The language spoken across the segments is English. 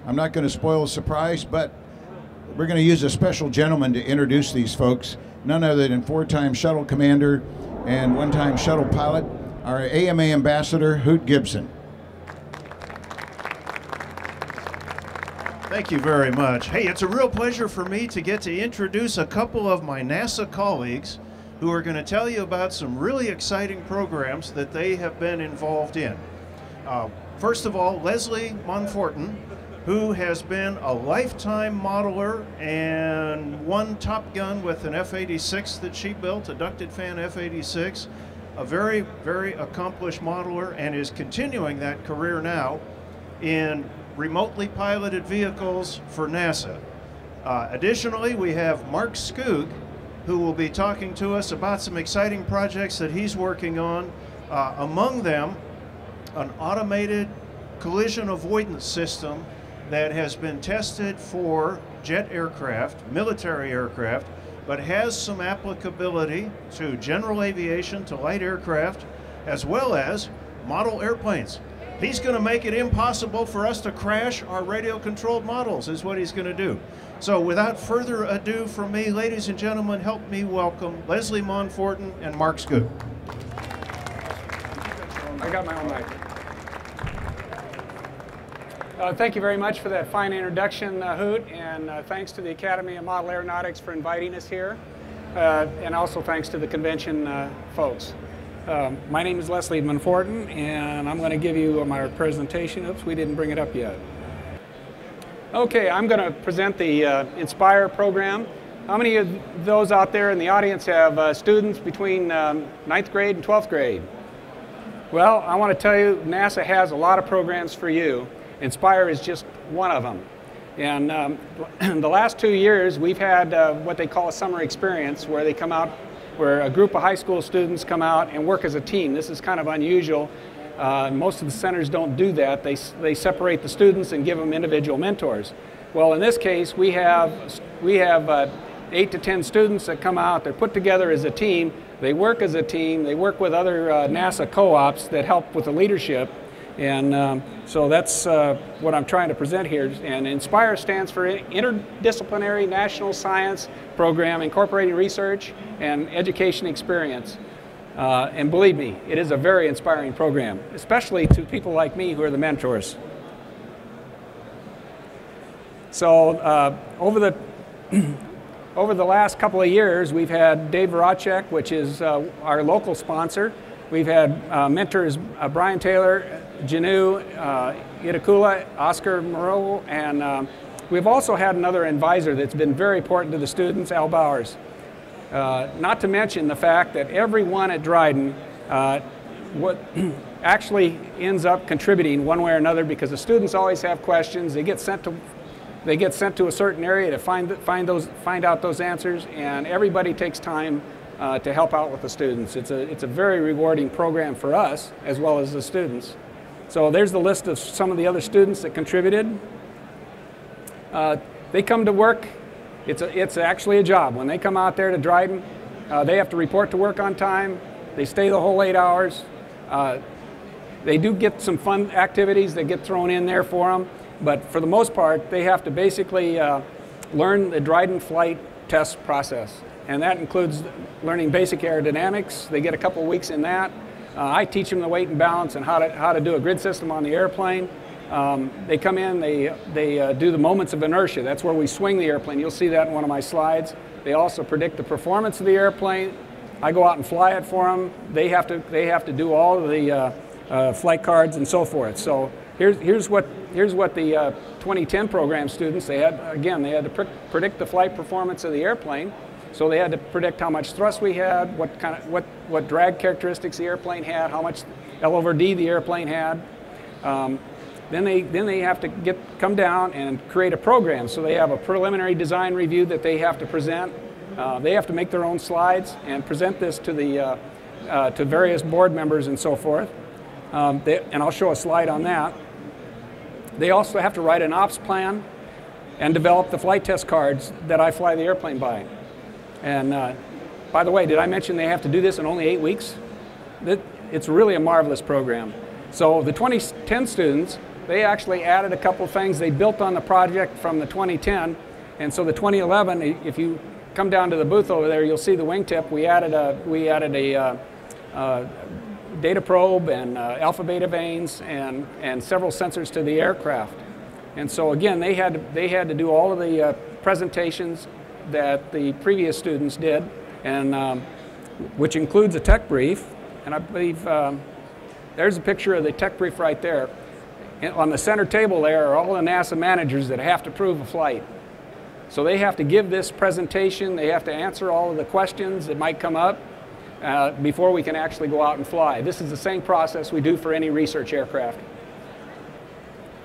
I'm not going to spoil the surprise, but we're going to use a special gentleman to introduce these folks, none other than 4-time shuttle commander and 1-time shuttle pilot, our AMA ambassador, Hoot Gibson. Thank you very much. Hey, it's a real pleasure for me to get to introduce a couple of my NASA colleagues who are going to tell you about some really exciting programs that they have been involved in. First of all, Leslie Monforton, who has been a lifetime modeler and won Top Gun with an F-86 that she built, a ducted fan F-86, a very, very accomplished modeler, and is continuing that career now in remotely piloted vehicles for NASA. Additionally, we have Mark Skoog, who will be talking to us about some exciting projects that he's working on. Among them, an automated collision avoidance system that has been tested for jet aircraft, military aircraft, but has some applicability to general aviation, to light aircraft, as well as model airplanes. He's going to make it impossible for us to crash our radio-controlled models, is what he's going to do. So without further ado from me, ladies and gentlemen, help me welcome Leslie Monforton and Mark Skoog. I got my own mic. Thank you very much for that fine introduction, Hoot, and thanks to the Academy of Model Aeronautics for inviting us here, and also thanks to the convention folks. My name is Leslie Monforton, and I'm going to give you my presentation. Oops, we didn't bring it up yet. Okay, I'm going to present the INSPIRE program. How many of those out there in the audience have students between 9th grade and 12th grade? Well, I want to tell you, NASA has a lot of programs for you. INSPIRE is just one of them. And in the last 2 years, we've had what they call a summer experience, where they come out, where a group of high school students come out and work as a team. This is kind of unusual. Most of the centers don't do that. They separate the students and give them individual mentors. Well, in this case, we have 8 to 10 students that come out. They're put together as a team. They work as a team. They work with other NASA co-ops that help with the leadership. And so that's what I'm trying to present here. And INSPIRE stands for Interdisciplinary National Science Program, incorporating research and education experience. And believe me, it is a very inspiring program, especially to people like me who are the mentors. So over the last couple of years, we've had Dave Voracek, which is our local sponsor. We've had mentors Brian Taylor, Janu Itakula, Oscar Moreau, and we've also had another advisor that's been very important to the students, Al Bowers. Not to mention the fact that everyone at Dryden actually ends up contributing one way or another, because the students always have questions. They get sent to a certain area to find out those answers, and everybody takes time to help out with the students. It's a very rewarding program for us as well as the students. So there's the list of some of the other students that contributed. They come to work. It's actually a job. When they come out there to Dryden, they have to report to work on time. They stay the whole 8 hours. They do get some fun activities that get thrown in there for them, but for the most part, they have to basically learn the Dryden flight test process. And that includes learning basic aerodynamics. They get a couple of weeks in that. I teach them the weight and balance and how to do a grid system on the airplane. They come in, they do the moments of inertia. That's where we swing the airplane. You'll see that in one of my slides. They also predict the performance of the airplane. I go out and fly it for them. They have to do all of the flight cards and so forth. So here's what the 2010 program students, they had to predict the flight performance of the airplane. So they had to predict how much thrust we had, what drag characteristics the airplane had, how much L over D the airplane had. Then they have to come down and create a program. So they have a preliminary design review that they have to present. They have to make their own slides and present this to the to various board members and so forth. And I'll show a slide on that. They also have to write an ops plan and develop the flight test cards that I fly the airplane by. And by the way, did I mention they have to do this in only 8 weeks? It's really a marvelous program. So the 2010 students they actually added a couple things. They built on the project from the 2010, and so the 2011, if you come down to the booth over there, you'll see the wingtip. We added a data probe and alpha beta vanes and several sensors to the aircraft. And so again, they had to do all of the presentations that the previous students did, and which includes a tech brief. And I believe there's a picture of the tech brief right there. And on the center table there are all the NASA managers that have to prove a flight. So they have to give this presentation, they have to answer all of the questions that might come up before we can actually go out and fly. This is the same process we do for any research aircraft.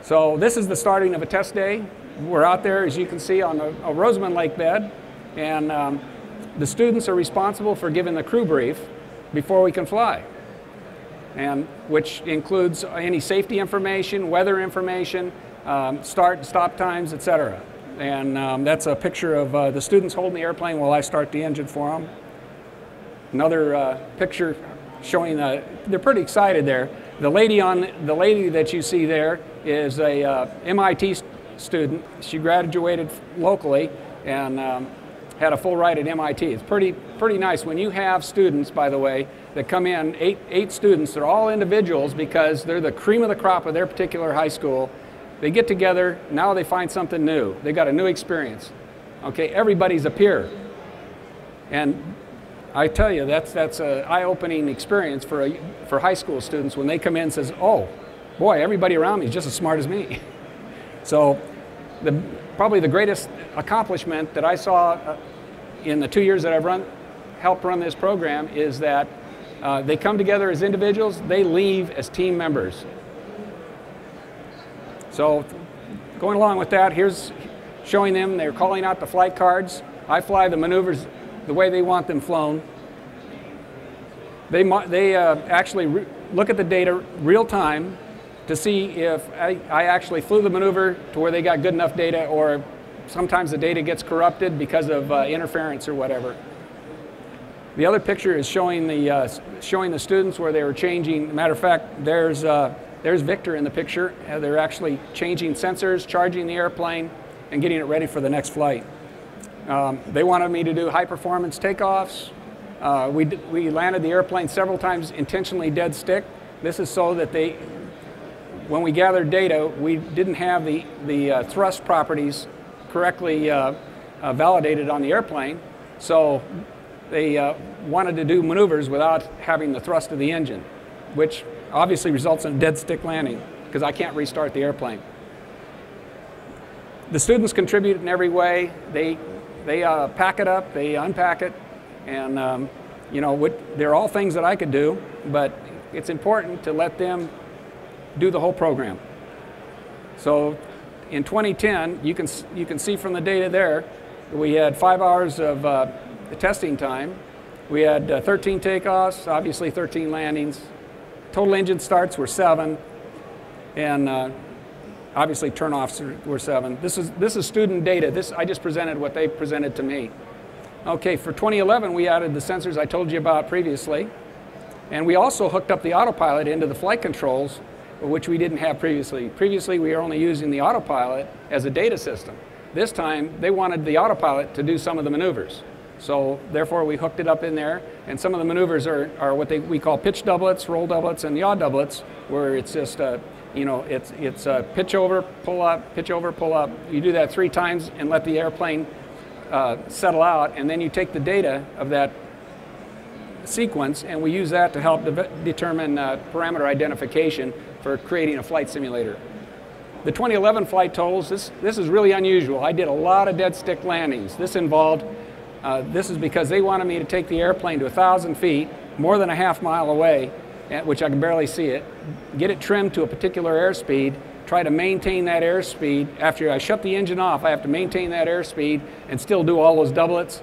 So this is the starting of a test day. We're out there, as you can see, on a Rosamond Lake bed, and the students are responsible for giving the crew brief before we can fly, and which includes any safety information, weather information, start and stop times, etc. And that's a picture of the students holding the airplane while I start the engine for them. Another picture showing they're pretty excited there. The lady that you see there is a MIT student. She graduated locally and had a full ride at MIT. It's pretty nice when you have students, by the way, that come in, eight students. They're all individuals because they're the cream of the crop of their particular high school. They get together, now they find something new. They got a new experience. Okay, everybody's a peer. And I tell you, that's an eye-opening experience for high school students when they come in and says, oh, boy, everybody around me is just as smart as me. So probably the greatest accomplishment that I saw in the 2 years that I've helped run this program is that they come together as individuals, they leave as team members. So going along with that, here's showing them, they're calling out the flight cards. I fly the maneuvers the way they want them flown. They actually look at the data real time to see if I actually flew the maneuver to where they got good enough data, or sometimes the data gets corrupted because of interference or whatever. The other picture is showing the students where they were changing. Matter of fact, there's Victor in the picture. They're actually changing sensors, charging the airplane, and getting it ready for the next flight. They wanted me to do high-performance takeoffs. We landed the airplane several times intentionally dead stick. This is so that when we gathered data, we didn't have the thrust properties correctly validated on the airplane. So they wanted to do maneuvers without having the thrust of the engine, which obviously results in a dead stick landing because I can't restart the airplane. The students contribute in every way. They pack it up, they unpack it, and you know, they're all things that I could do, but it's important to let them do the whole program. So in 2010, you can see from the data there, we had 5 hours of testing time. We had 13 takeoffs, obviously 13 landings. Total engine starts were 7, and obviously turnoffs were 7. This is student data. I just presented what they presented to me. Okay, for 2011, we added the sensors I told you about previously, and we also hooked up the autopilot into the flight controls, which we didn't have previously. Previously, we were only using the autopilot as a data system. This time, they wanted the autopilot to do some of the maneuvers. So therefore, we hooked it up in there, and some of the maneuvers are what we call pitch doublets, roll doublets, and yaw doublets, where it's just you know, it's pitch over, pull up, pitch over, pull up. You do that 3 times and let the airplane settle out, and then you take the data of that sequence, and we use that to help determine parameter identification for creating a flight simulator. The 2011 flight totals, this is really unusual. I did a lot of dead stick landings. This involved, this is because they wanted me to take the airplane to 1,000 feet, more than a half mile away, which I can barely see it, get it trimmed to a particular airspeed, try to maintain that airspeed. After I shut the engine off, I have to maintain that airspeed and still do all those doublets.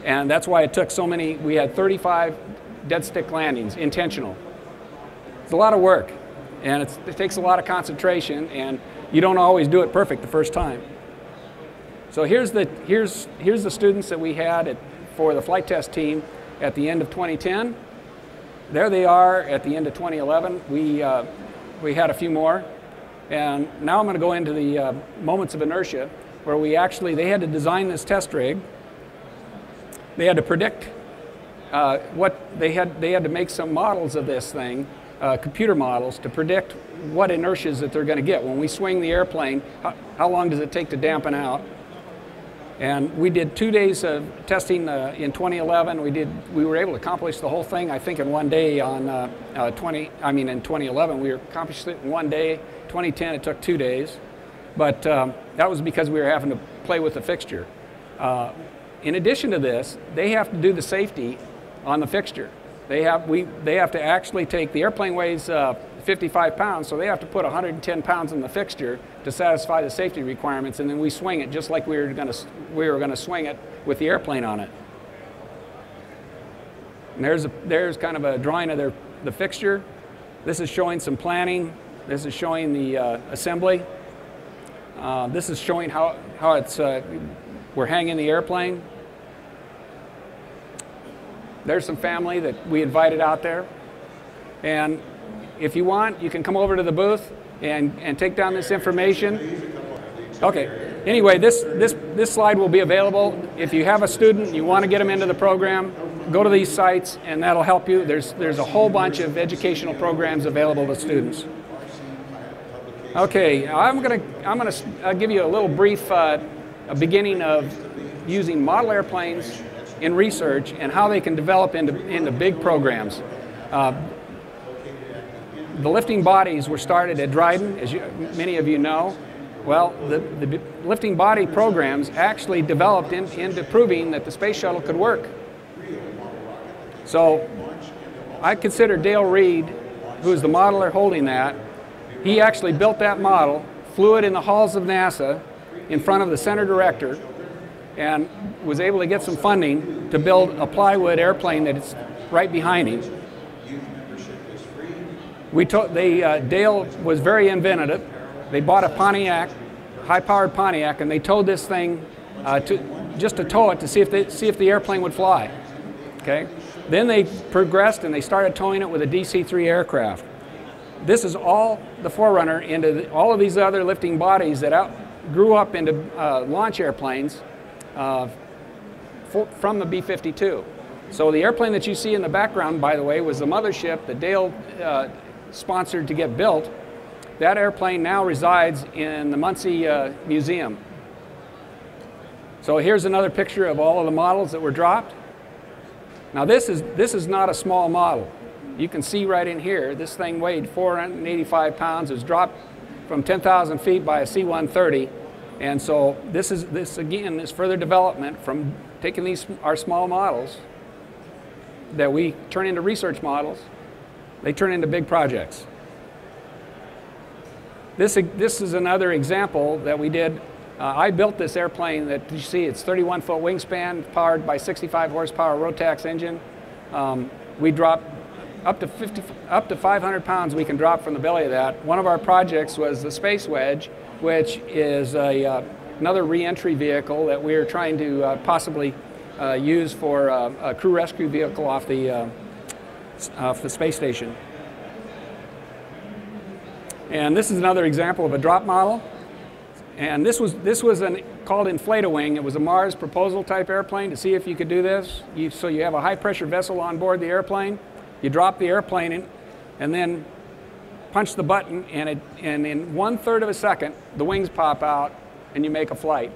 And that's why it took so many. We had 35 dead stick landings, intentional. It's a lot of work, and it takes a lot of concentration, and you don't always do it perfect the first time. So here's the students that we had for the flight test team at the end of 2010. There they are at the end of 2011. We had a few more. And now I'm going to go into the moments of inertia, where they had to design this test rig. They had to predict they had to make some models of this thing, computer models, to predict what inertias that they're going to get. When we swing the airplane, how long does it take to dampen out? And we did 2 days of testing in 2011. We were able to accomplish the whole thing, I think, in 1 day in 2011. We accomplished it in 1 day. 2010, it took 2 days. But that was because we were having to play with the fixture. In addition to this, they have to do the safety on the fixture. They have to actually take, the airplane weighs 55 pounds, so they have to put 110 pounds in the fixture to satisfy the safety requirements, and then we swing it just like we were going to swing it with the airplane on it. And there's kind of a drawing of the fixture. This is showing some planning. This is showing the assembly. This is showing how we're hanging the airplane. There's some family that we invited out there. And if you want, you can come over to the booth and take down this information. Okay. Anyway, this slide will be available. If you have a student and you want to get them into the program, go to these sites and that'll help you. There's a whole bunch of educational programs available to students. Okay, I'm gonna give you a little brief a beginning of using model airplanes in research and how they can develop into big programs. The lifting bodies were started at DROID, as many of you know. Well, the lifting body programs actually developed into proving that the space shuttle could work. So I consider Dale Reed, who is the modeler holding that, he actually built that model, flew it in the halls of NASA in front of the center director, and was able to get some funding to build a plywood airplane that is right behind him. Dale was very inventive. They bought a Pontiac, high-powered Pontiac, and they towed this thing just to tow it to see if the airplane would fly. Okay. Then they progressed and they started towing it with a DC-3 aircraft. This is all the forerunner into all of these other lifting bodies that grew up into launch airplanes from the B-52. So the airplane that you see in the background, by the way, was the mothership that Dale sponsored to get built. That airplane now resides in the Muncie Museum. So here's another picture of all of the models that were dropped. Now this is not a small model. You can see right in here, this thing weighed 485 pounds. It was dropped from 10,000 feet by a C-130. And so this again is further development from taking our small models that we turn into research models. They turn into big projects. This is another example that we did. I built this airplane that you see. It's 31-foot wingspan, powered by 65 horsepower Rotax engine. We drop up to 500 pounds. We can drop from the belly of that. One of our projects was the Space Wedge, which is another re-entry vehicle that we're trying to possibly use for a crew rescue vehicle off the space station. And this is another example of a drop model. And this was called Inflate-A-Wing. It was a Mars proposal type airplane to see if you could do this. So you have a high pressure vessel on board the airplane. You drop the airplane in, and then punch the button, and in 1/3 of a second, the wings pop out, and you make a flight.